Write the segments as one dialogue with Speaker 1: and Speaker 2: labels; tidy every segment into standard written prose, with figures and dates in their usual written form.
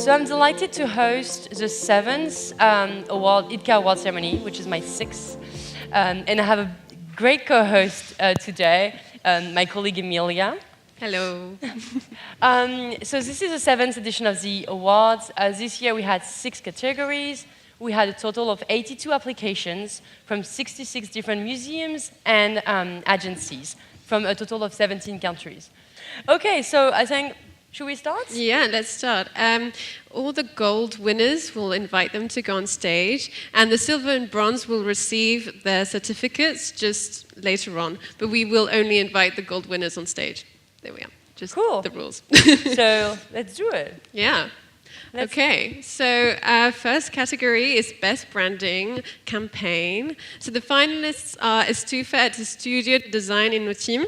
Speaker 1: So I'm delighted to host the 7th IDCA award ceremony, which is my 6th. And I have a great co-host today, my colleague Emilia.
Speaker 2: Hello.
Speaker 1: So this is the 7th edition of the awards. This year we had 6 categories. We had a total of 82 applications from 66 different museums and agencies from a total of 17 countries. Okay, so I think, should we start?
Speaker 2: Yeah, let's start. All the gold winners, will invite them to go on stage, and the silver and bronze will receive their certificates just later on, but we will only invite the gold winners on stage. There we are. Just
Speaker 1: cool.
Speaker 2: The rules.
Speaker 1: So let's do it.
Speaker 2: Yeah. Okay, so our first category is Best Branding Campaign. So the finalists are Estufa at the Studio Design in Team,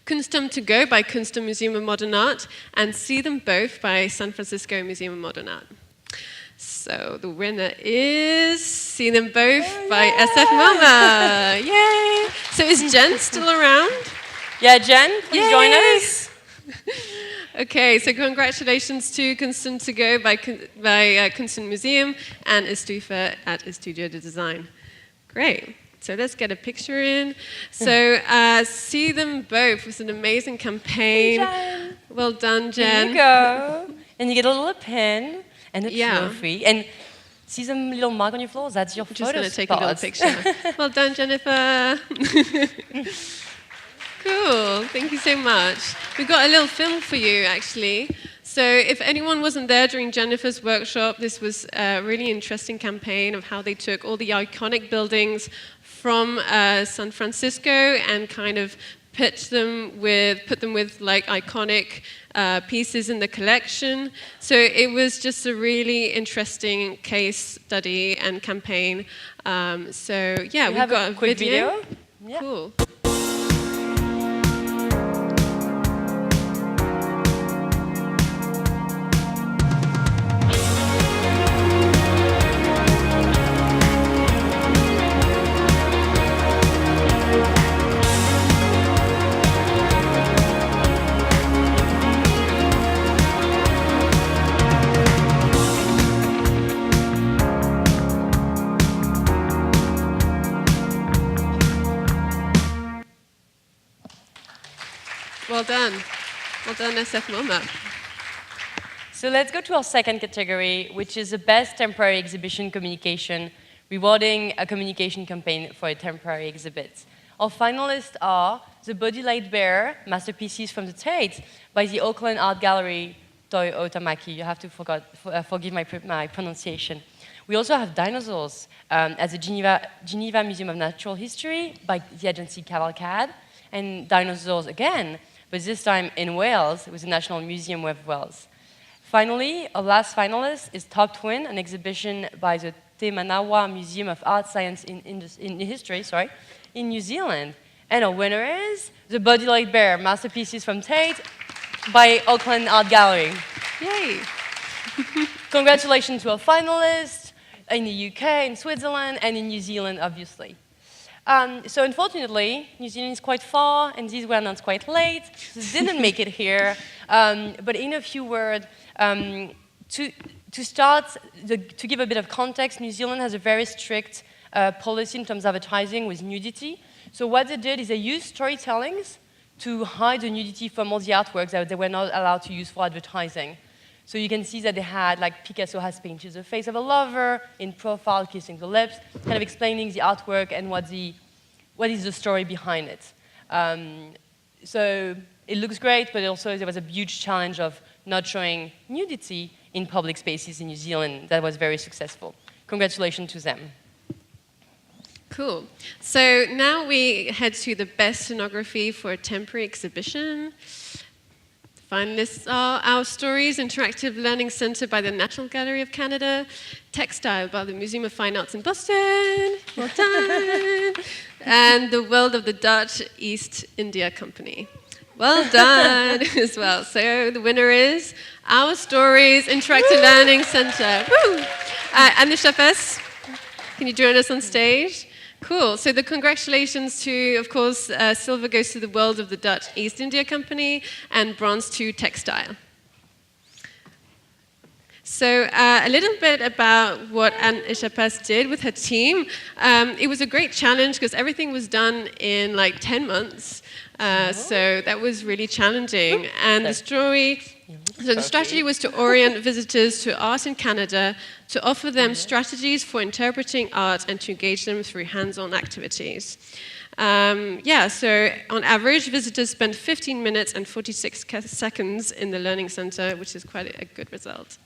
Speaker 2: Kunstum to Go by Kunstum Museum of Modern Art, and See Them Both by San Francisco Museum of Modern Art. So the winner is See Them Both by SF MoMA. Yay! So is Jen still around?
Speaker 1: Yeah, Jen, please join us.
Speaker 2: Okay, so congratulations to Kunstum to Go by Kunstum Museum and Estufa at Studio de Design. Great. So let's get a picture in. So See Them Both was an amazing campaign.
Speaker 1: Hey,
Speaker 2: well done, Jen.
Speaker 1: Here you go. And you get a little pin and a trophy. And see some little mark on your floor? That's your photo
Speaker 2: Just going to take a little picture. Well done, Jennifer. Cool. Thank you so much. We've got a little film for you, actually. So if anyone wasn't there during Jennifer's workshop, this was a really interesting campaign of how they took all the iconic buildings from San Francisco and kind of put them with like iconic pieces in the collection. So it was just a really interesting case study and campaign. So yeah, we've got a
Speaker 1: quick video.
Speaker 2: Yeah. Cool. Well done. Well done, SF MoMA.
Speaker 1: So let's go to our second category, which is the Best Temporary Exhibition Communication, rewarding a communication campaign for a temporary exhibit. Our finalists are The Body Light Bear, Masterpieces from the Tate, by the Oakland Art Gallery, Toi Otamaki. You have to forgive my pronunciation. We also have Dinosaurs at the Geneva Museum of Natural History by the agency Cavalcade, and Dinosaurs again, but this time in Wales with the National Museum of Wales. Finally, our last finalist is Top Twin, an exhibition by the Te Manawa Museum of Art, Science in History, in New Zealand. And our winner is The Body Light Bear, Masterpieces from Tate by Oakland Art Gallery.
Speaker 2: Yay!
Speaker 1: Congratulations to our finalists in the UK, in Switzerland, and in New Zealand, obviously. So unfortunately, New Zealand is quite far, and these were announced quite late, so they didn't make it here. But in a few words, to give a bit of context, New Zealand has a very strict policy in terms of advertising with nudity. So what they did is they used storytellings to hide the nudity from all the artworks that they were not allowed to use for advertising. So you can see that they had, like Picasso has painted the face of a lover, in profile, kissing the lips, kind of explaining the artwork and what is the story behind it. So it looks great, but also there was a huge challenge of not showing nudity in public spaces in New Zealand that was very successful. Congratulations to them.
Speaker 2: Cool. So now we head to the best scenography for a temporary exhibition. Finalists are Our Stories Interactive Learning Center by the National Gallery of Canada, Textile by the Museum of Fine Arts in Boston, well done, and The World of the Dutch East India Company. Well done as well. So the winner is Our Stories Interactive Learning Center. Woo! And the chefess, can you join us on stage? Cool. So the congratulations to, of course, silver goes to The World of the Dutch East India Company, and bronze to Textile. So a little bit about what Anne Echapas did with her team. It was a great challenge because everything was done in like 10 months. So that was really challenging. And the strategy was to orient visitors to art in Canada, to offer them strategies for interpreting art and to engage them through hands-on activities. So on average, visitors spent 15 minutes and 46 seconds in the Learning Center, which is quite a good result.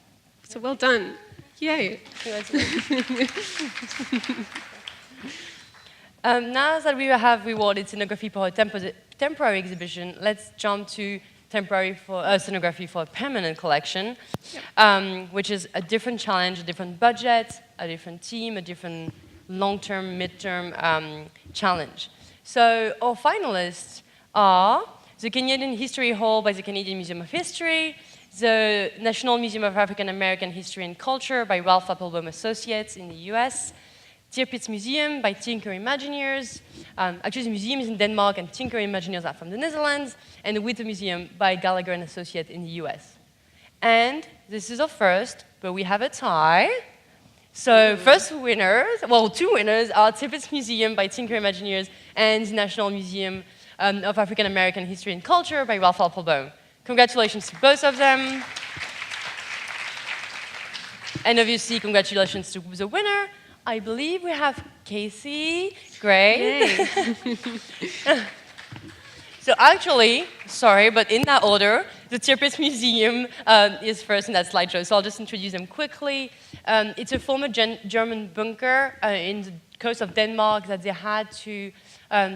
Speaker 2: So well done. Yay.
Speaker 1: Now that we have rewarded scenography for a temporary exhibition, let's jump to temporary scenography for a permanent collection, which is a different challenge, a different budget, a different team, a different long-term, mid-term challenge. So our finalists are the Canadian History Hall by the Canadian Museum of History, the National Museum of African American History and Culture by Ralph Applebaum Associates in the US, Tirpitz Museum by Tinker Imagineers. Actually, the museum is in Denmark and Tinker Imagineers are from the Netherlands, and the Witte Museum by Gallagher and Associates in the US. And this is our first, but we have a tie. So first winners, well, two winners are Tirpitz Museum by Tinker Imagineers and the National Museum of African American History and Culture by Ralph Applebaum. Congratulations to both of them. And obviously, congratulations to the winner. I believe we have Casey. Great. So actually, sorry, but in that order, the Tirpitz Museum is first in that slideshow. So I'll just introduce them quickly. It's a former German bunker in the coast of Denmark that they had to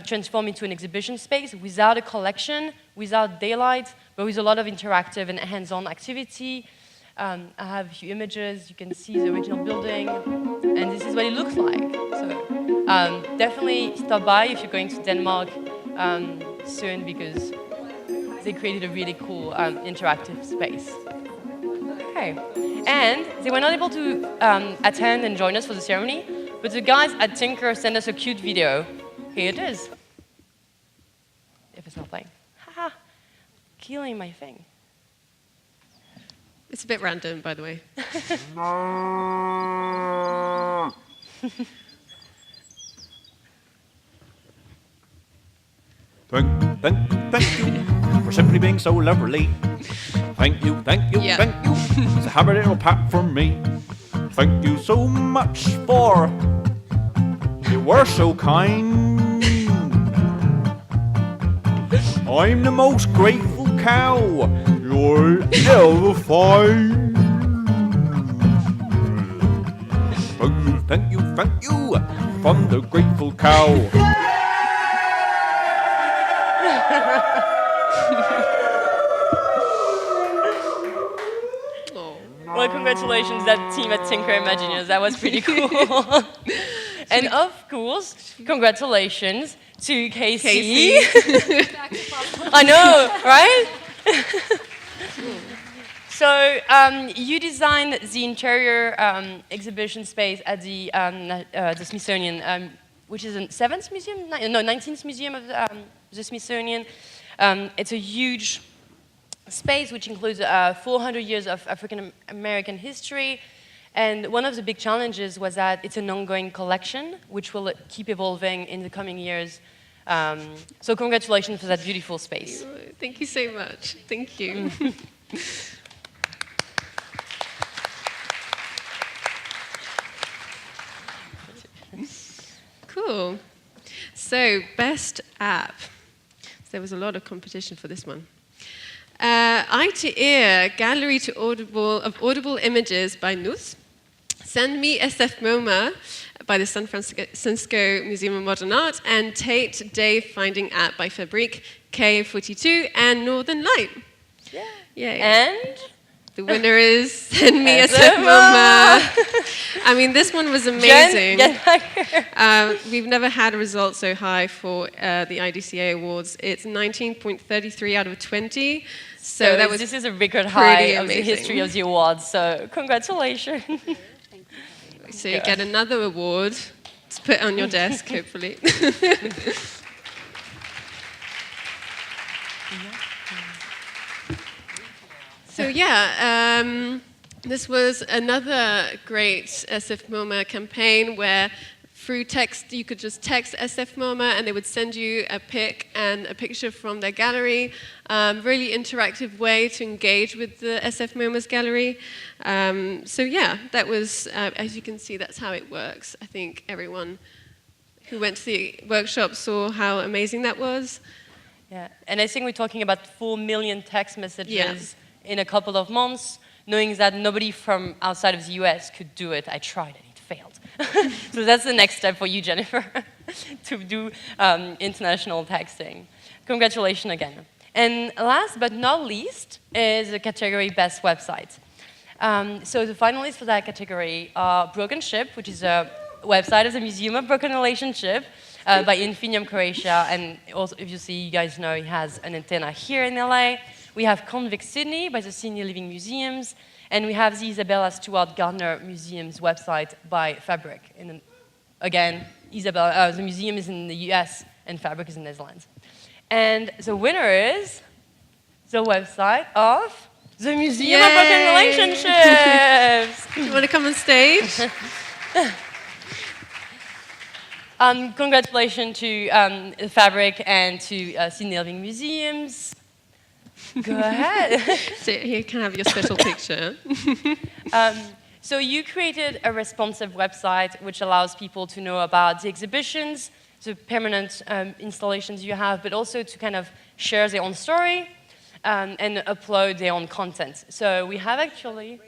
Speaker 1: transform into an exhibition space without a collection, without daylight, but with a lot of interactive and hands-on activity. I have a few images. You can see the original building, and this is what it looks like. So definitely stop by if you're going to Denmark soon, because they created a really cool interactive space. Okay, and they were not able to attend and join us for the ceremony, but the guys at Tinker sent us a cute video. Here it is. If it's not playing. Haha, killing my thing.
Speaker 2: It's a bit random, by the way.
Speaker 3: Thank you for simply being so lovely. Thank you, thank you, thank you. It's a happy little pat from me. Thank you so much for you were so kind. I'm the most grateful cow you'll ever find. Thank you, thank you, from the grateful cow.
Speaker 1: Well, congratulations, that team at Tinker Imagineers. That was pretty cool. And of course, congratulations to Casey. I know, right? So you designed the interior exhibition space at the Smithsonian, which is the 7th museum? No, 19th museum of the Smithsonian. It's a huge space which includes 400 years of African American history. And one of the big challenges was that it's an ongoing collection, which will keep evolving in the coming years. So congratulations for that beautiful space.
Speaker 2: Thank you so much. Thank you. Cool. So, best app. So there was a lot of competition for this one. Eye to Ear, Gallery to Audible Images by Nus. Send Me SF MoMA by the San Francisco Museum of Modern Art, and Tate Day Finding App by Fabrique K42 and Northern Light.
Speaker 1: Yeah.
Speaker 2: Yay.
Speaker 1: And
Speaker 2: the winner is Send Me SF MoMA. I mean, this one was amazing.
Speaker 1: Get back here.
Speaker 2: We've never had a result so high for the IDCA awards. It's 19.33 out of 20. So
Speaker 1: this is a record high of the
Speaker 2: amazing.
Speaker 1: history of the awards. So congratulations.
Speaker 2: So you get another award to put on your desk, hopefully. So yeah, This was another great SF MoMA campaign where through text, you could just text SF MoMA and they would send you a pic and a picture from their gallery. Really interactive way to engage with the SF MoMA's gallery. So yeah, that was, as you can see, that's how it works. I think everyone who went to the workshop saw how amazing that was.
Speaker 1: Yeah, and I think we're talking about 4 million text messages in a couple of months, knowing that nobody from outside of the US could do it. I tried and it failed. So that's the next step for you, Jennifer, to do international texting. Congratulations again. And last but not least is the category Best Website. So the finalists for that category are Broken Ship, which is a website of the Museum of Broken Relationship by Infinium Croatia, and also, if you see, you guys know he has an antenna here in LA. We have Convict Sydney by the Sydney Living Museums, and we have the Isabella Stewart Gardner Museum's website by Fabric. And again, the museum is in the US and Fabric is in the Netherlands. And the winner is the website of the Museum of Broken Relationships.
Speaker 2: Do you want to come on stage?
Speaker 1: Congratulations to Fabric and to Sydney Living Museums. Go ahead.
Speaker 2: So here you can have your special picture.
Speaker 1: So you created a responsive website which allows people to know about the exhibitions, the permanent installations you have, but also to kind of share their own story and upload their own content. So we have actually...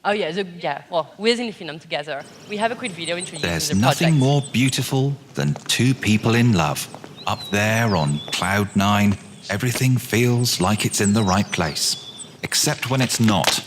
Speaker 1: Oh yeah, well, with Infinium together. We have a quick video introducing
Speaker 4: There's
Speaker 1: the project.
Speaker 4: nothing more beautiful than two people in love. Up there on cloud 9, everything feels like it's in the right place. Except when it's not.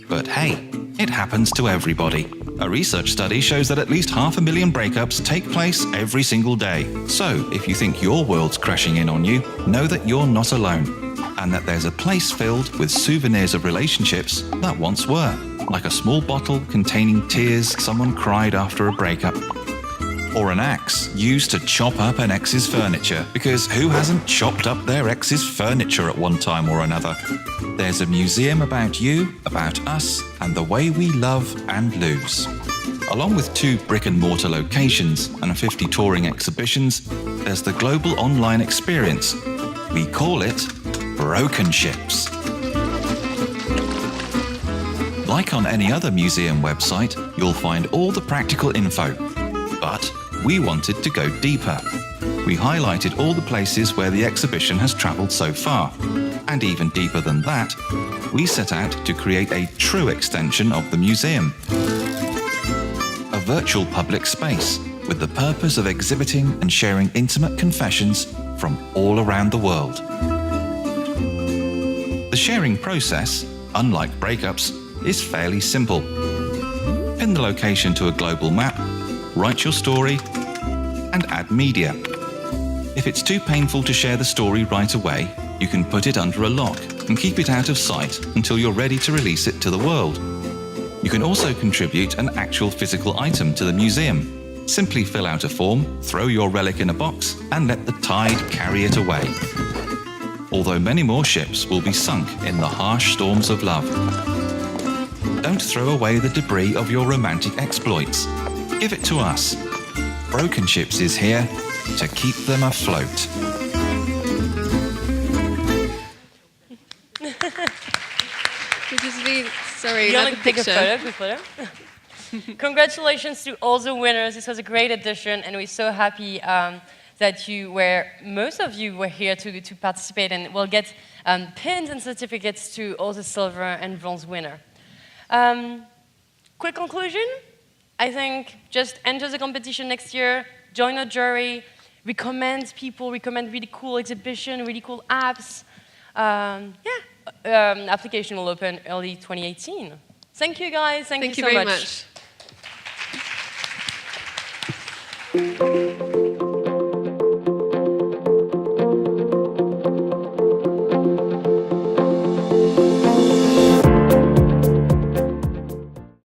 Speaker 4: But hey, it happens to everybody. A research study shows that at least 500,000 breakups take place every single day. So, if you think your world's crashing in on you, know that you're not alone. And that there's a place filled with souvenirs of relationships that once were. Like a small bottle containing tears someone cried after a breakup. Or an axe used to chop up an ex's furniture, because who hasn't chopped up their ex's furniture at one time or another? There's a museum about you, about us, and the way we love and lose. Along with 2 brick-and-mortar locations and 50 touring exhibitions, there's the global online experience. We call it Broken Ships. Like on any other museum website, you'll find all the practical info. But we wanted to go deeper. We highlighted all the places where the exhibition has travelled so far. And even deeper than that, we set out to create a true extension of the museum. A virtual public space with the purpose of exhibiting and sharing intimate confessions from all around the world. The sharing process, unlike breakups, is fairly simple. Pin the location to a global map, write your story, and add media. If it's too painful to share the story right away, you can put it under a lock and keep it out of sight until you're ready to release it to the world. You can also contribute an actual physical item to the museum. Simply fill out a form, throw your relic in a box, and let the tide carry it away. Although many more ships will be sunk in the harsh storms of love. Don't throw away the debris of your romantic exploits. Give it to us. Broken Ships is here to keep them afloat.
Speaker 2: Sorry,
Speaker 1: you want
Speaker 2: another
Speaker 1: to take
Speaker 2: picture.
Speaker 1: a photo? Congratulations to all the winners. This was a great edition, and we're so happy that most of you were here to participate, and we'll get pins and certificates to all the silver and bronze winner. Quick conclusion, I think just enter the competition next year, join a jury, recommend really cool exhibition, really cool apps. Application will open early 2018. Thank you guys, thank you so
Speaker 2: very
Speaker 1: much.
Speaker 2: much.